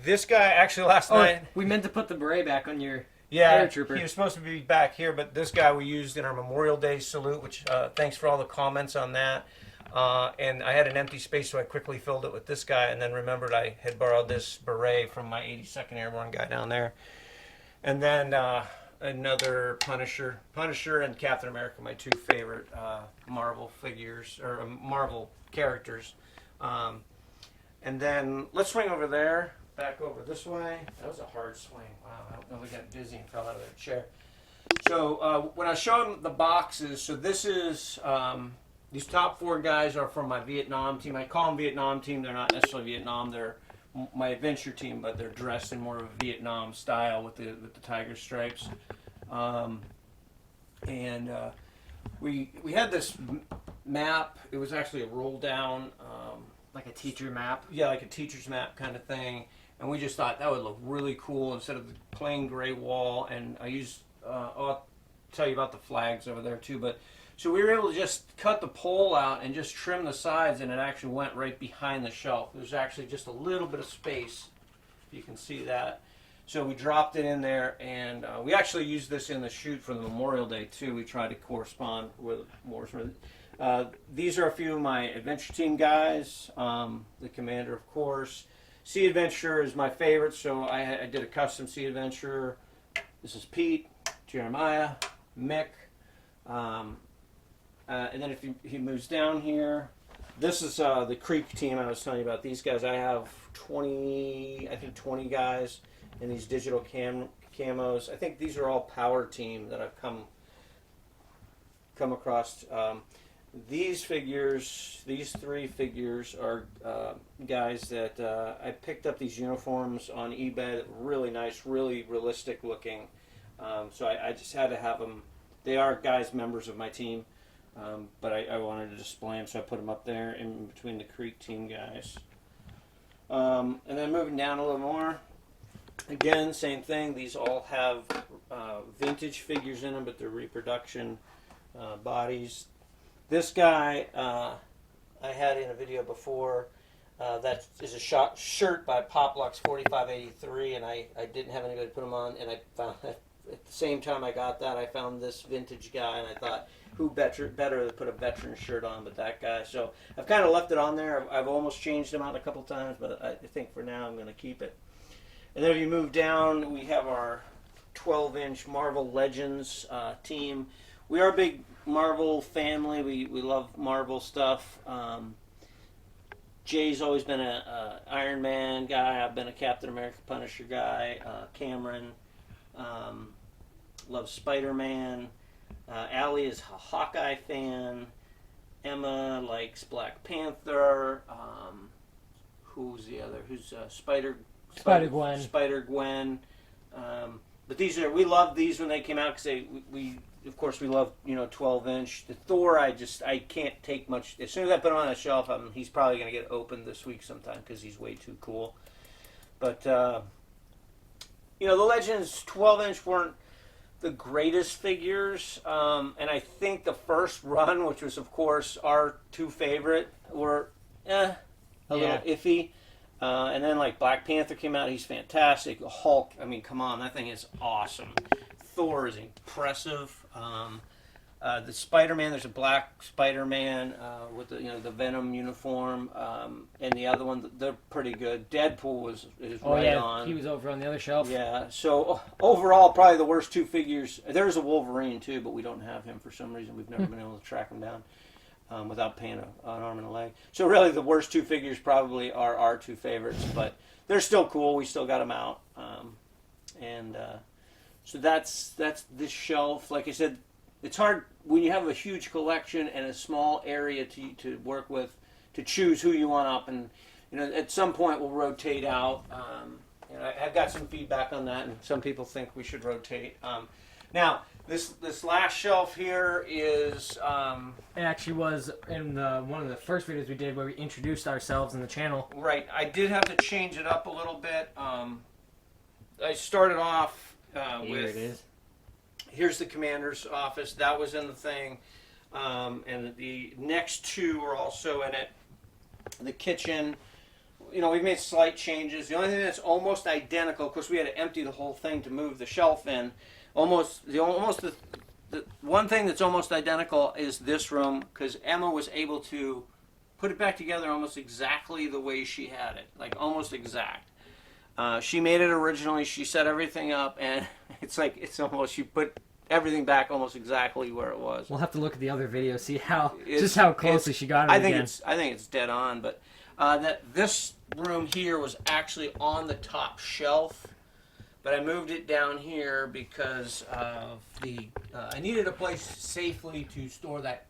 This guy actually last night. We meant to put the beret back on your Yeah, paratrooper. he was supposed to be back here, but this guy we used in our Memorial Day salute, which thanks for all the comments on that. And I had an empty space, so I quickly filled it with this guy, and then remembered I had borrowed this beret from my 82nd Airborne guy down there. And then another Punisher and Captain America, my two favorite Marvel figures, or Marvel characters. And then let's swing over there, back over this way. That was a hard swing. Wow, I don't know, we got dizzy and fell out of the chair. So when I show them the boxes, so this is, these top four guys are from my Vietnam team. I call them Vietnam team. They're not necessarily Vietnam. They're my adventure team, but they're dressed in more of a Vietnam style with the tiger stripes. We had this map. It was actually a roll down, Like a teacher map? yeah, like a teacher's map kind of thing. And we just thought that would look really cool instead of the plain gray wall. And I used, I'll tell you about the flags over there too. But so we were able to just cut the pole out and just trim the sides, and it actually went right behind the shelf. There's actually just a little bit of space, if you can see that. So we dropped it in there, and we actually used this in the shoot for the Memorial Day too. We tried to correspond with more. These are a few of my adventure team guys. The commander, of course. Sea Adventure is my favorite, so I did a custom Sea Adventure. This is Pete, Jeremiah, Mick. And then if he moves down here, this is the Creek team I was telling you about. These guys, I have 20 guys in these digital camos. I think these are all power team that I've come across. These figures, these three figures are guys that I picked up these uniforms on eBay that were really nice, really realistic looking. So I just had to have them. They are guys, members of my team. But I wanted to display them, so I put them up there in between the Creek team guys. And then moving down a little more, again, same thing. These all have vintage figures in them, but they're reproduction bodies. This guy I had in a video before. That is a shirt by Poplux 4583, and I didn't have anybody to put them on, and I found at the same time I got that, I found this vintage guy, and I thought, who better to put a veteran shirt on but that guy. So I've kind of left it on there. I've almost changed him out a couple times, but I think for now I'm going to keep it. And then if you move down, we have our 12-inch Marvel Legends team. We are a big Marvel family. We love Marvel stuff. Jay's always been a Iron Man guy. I've been a Captain America Punisher guy. Cameron loves Spider-Man. Allie is a Hawkeye fan. Emma likes Black Panther. Who's the other? Who's Spider-Gwen. Spider-Gwen. But we loved these when they came out because we of course we love 12-inch. The Thor I can't take much. As soon as I put him on the shelf, he's probably going to get opened this week sometime because he's way too cool. But the Legends 12-inch weren't the greatest figures, and I think the first run, which was of course our two favorite, were a little iffy. And then like Black Panther came out, he's fantastic. Hulk, come on, that thing is awesome. Thor is impressive. The Spider-Man, there's a black Spider-Man with the Venom uniform, and the other one, they're pretty good. Deadpool is right on. He was over on the other shelf. Yeah, so overall, probably the worst two figures. There's a Wolverine too, but we don't have him for some reason. We've never been able to track him down without paying an arm and a leg. So really, the worst two figures probably are our two favorites, but they're still cool. We still got them out, so that's this shelf. Like I said, it's hard when you have a huge collection and a small area to work with to choose who you want up, and at some point we'll rotate out. I've got some feedback on that, and some people think we should rotate. Now this last shelf here is it actually was in one of the first videos we did where we introduced ourselves in the channel. Right. I did have to change it up a little bit. I started off Here it is. Here's the commander's office. That was in the thing. And the next two are also in it. The kitchen. you know, we've made slight changes. The only thing that's almost identical, of course, we had to empty the whole thing to move the shelf in. The one thing that's almost identical is this room, because Emma was able to put it back together almost exactly the way she had it, like almost exact. She made it originally. She set everything up, and it's almost, she put everything back almost exactly where it was. We'll have to look at the other video, see how closely she got it I think again. I think it's dead on, but this room here was actually on the top shelf, but I moved it down here because of I needed a place safely to store that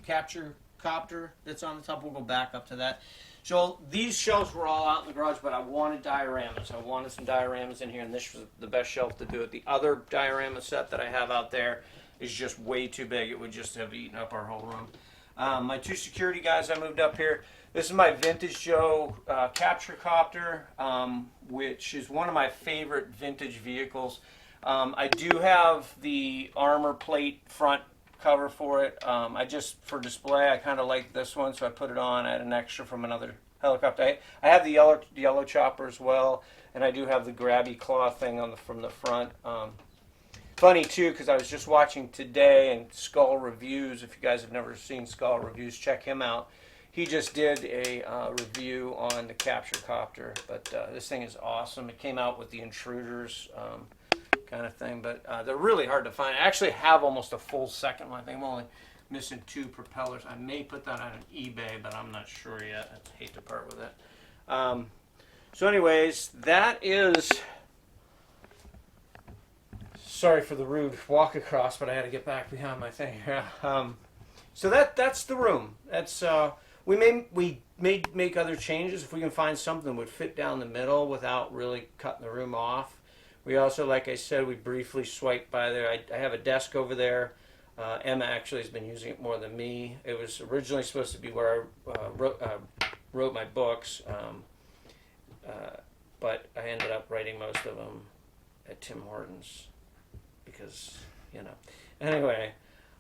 capture copter that's on the top. We'll go back up to that. So these shelves were all out in the garage, but I wanted dioramas. I wanted some dioramas in here, and this was the best shelf to do it. The other diorama set that I have out there is just way too big. It would just have eaten up our whole room. My two security guys I moved up here. This is my Vintage Joe capture copter, which is one of my favorite vintage vehicles. I do have the armor plate front cover for it. I just, for display, I kind of like this one, so I put it on. I had an extra from another helicopter. I have the yellow chopper as well, and I do have the grabby claw thing from the front. Funny too, because I was just watching today and Skull Reviews. If you guys have never seen Skull Reviews, check him out. He just did a review on the capture copter, but this thing is awesome. It came out with the intruders kind of thing, but they're really hard to find. I actually have almost a full second one. I think I'm only missing 2 propellers. I may put that on eBay, but I'm not sure yet. I hate to part with it. So anyways, that is... Sorry for the rude walk across, but I had to get back behind my thing. So that's the room. That's we may make other changes if we can find something that would fit down the middle without really cutting the room off. We also, like I said, we briefly swiped by there. I have a desk over there. Emma actually has been using it more than me. It was originally supposed to be where I wrote my books, but I ended up writing most of them at Tim Hortons because, you know. Anyway,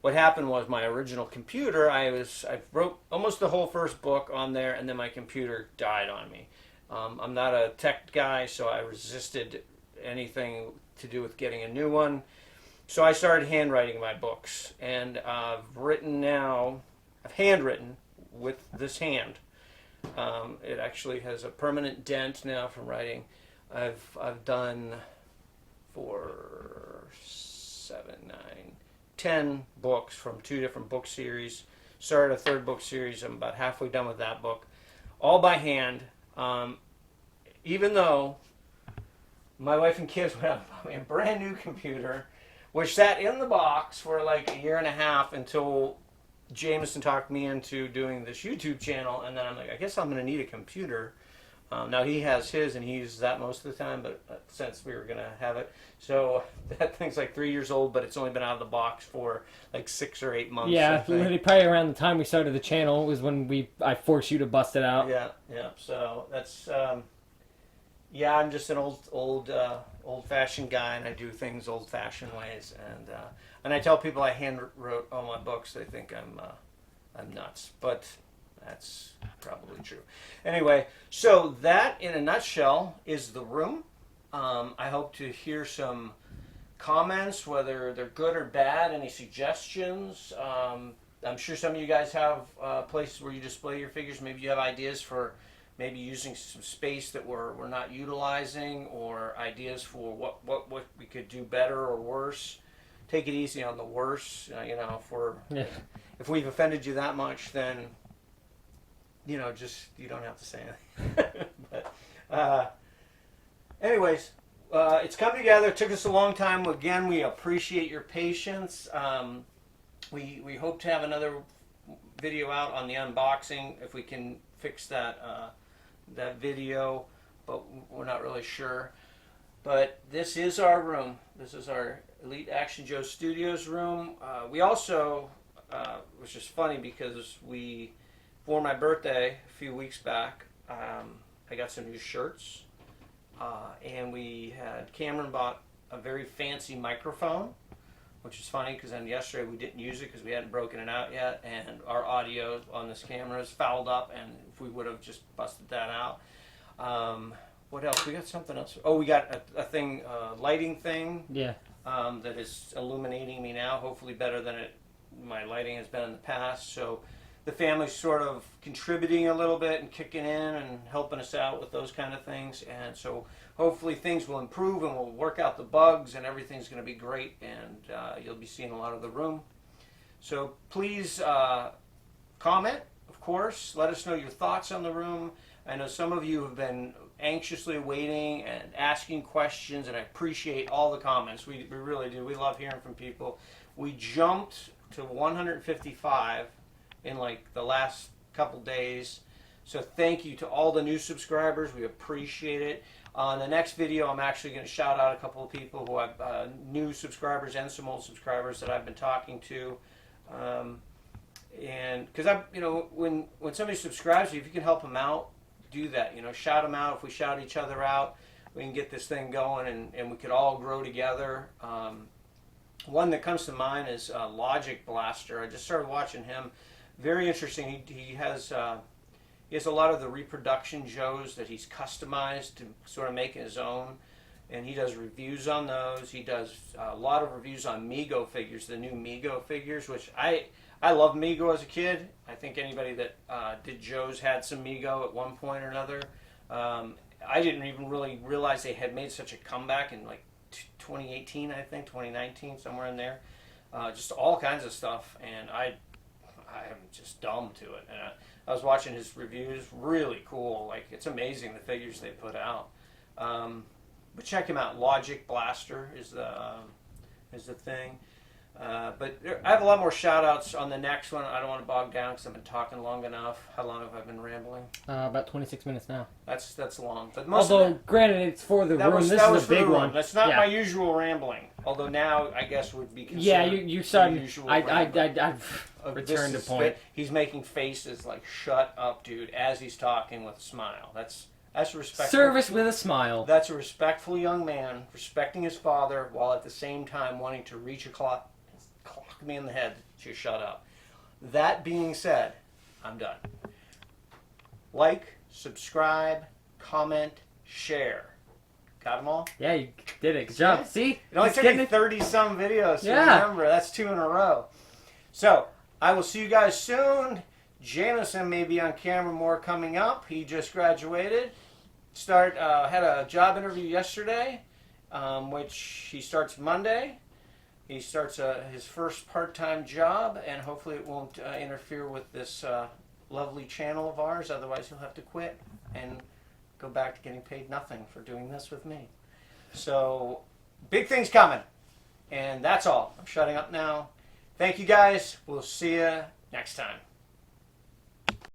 what happened was my original computer, I wrote almost the whole first book on there, and then my computer died on me. I'm not a tech guy, so I resisted anything to do with getting a new one. So I started handwriting my books, and I've handwritten with this hand. It actually has a permanent dent now from writing. I've done 4, 7, 9, 10 books from 2 different book series. Started a 3rd book series. I'm about halfway done with that book, all by hand. Even though my wife and kids went out and bought me a brand new computer, which sat in the box for like a year and a half until Jameson talked me into doing this YouTube channel, and then I'm like, I guess I'm going to need a computer. Now he has his, and he uses that most of the time, but since we were going to have it, so that thing's like 3 years old, but it's only been out of the box for like 6 or 8 months. Yeah, literally probably around the time we started the channel was when I forced you to bust it out. Yeah. So that's yeah. I'm just an old-fashioned guy, and I do things old-fashioned ways. And I tell people I hand wrote all my books. They think I'm nuts, but that's probably true. Anyway, so that in a nutshell is the room. I hope to hear some comments, whether they're good or bad, any suggestions. I'm sure some of you guys have places where you display your figures. Maybe you have ideas for maybe using some space that we're not utilizing, or ideas for what we could do better or worse. Take it easy on the worse. You know, if we've offended you that much, then you know, just you don't have to say anything. But anyways, it's come together. It took us a long time. Again, we appreciate your patience. We hope to have another video out on the unboxing if we can fix that video, but we're not really sure. But this is our room. This is our Elite Action Joe Studios room. We also, which is funny because for my birthday a few weeks back, I got some new shirts, and Cameron bought a very fancy microphone, which is funny because then yesterday we didn't use it because we hadn't broken it out yet, and our audio on this camera is fouled up, and if we would have just busted that out. What else? We got something else. Oh, we got a thing, lighting thing. Yeah. That is illuminating me now. Hopefully better than my lighting has been in the past. So the family's sort of contributing a little bit and kicking in and helping us out with those kind of things. And so hopefully things will improve and we'll work out the bugs and everything's going to be great. And you'll be seeing a lot of the room. So please comment, of course. Let us know your thoughts on the room. I know some of you have been anxiously waiting and asking questions, and I appreciate all the comments. We really do. We love hearing from people. We jumped to 155 in like the last couple days. So thank you to all the new subscribers. We appreciate it. On the next video, I'm actually going to shout out a couple of people who have new subscribers and some old subscribers that I've been talking to. And because when somebody subscribes to you, if you can help them out, do that. Shout them out. If we shout each other out, we can get this thing going, and we could all grow together. One that comes to mind is Logic Blaster. I just started watching him. Very interesting. He has a lot of the reproduction Joes that he's customized to sort of make his own, and he does reviews on those. He does a lot of reviews on Mego figures, the new Mego figures, which I love Mego as a kid. I think anybody that did Joe's had some Mego at one point or another. I didn't even really realize they had made such a comeback in like 2018, I think, 2019, somewhere in there. Just all kinds of stuff, and I'm just dumb to it. And I was watching his reviews, really cool. Like, it's amazing the figures they put out. But check him out. Logic Blaster is the thing. But I have a lot more shout outs on the next one. I don't want to bog down because I've been talking long enough. How long have I been rambling? About 26 minutes now. That's long. But most Although, granted, it's for the room. This is a big one. That's not my usual rambling. Although now, I guess, would be considered. Yeah, you started. Usual I've returned to point. He's making faces like, shut up, dude, as he's talking with a smile. That's respectful. Service with a smile. That's a respectful young man, respecting his father, while at the same time wanting to reach a clock me in the head to shut up. That being said, I'm done. Like, subscribe, comment, share. Got them all? Yeah, you did it. Good job. Yeah. See? It only took me 30-some videos to remember. That's 2 in a row. So, I will see you guys soon. Jameson may be on camera more coming up. He just graduated. Had a job interview yesterday, which he starts Monday. He starts his first part-time job, and hopefully it won't interfere with this lovely channel of ours. Otherwise, he'll have to quit and go back to getting paid nothing for doing this with me. So, big things coming. And that's all. I'm shutting up now. Thank you, guys. We'll see you next time.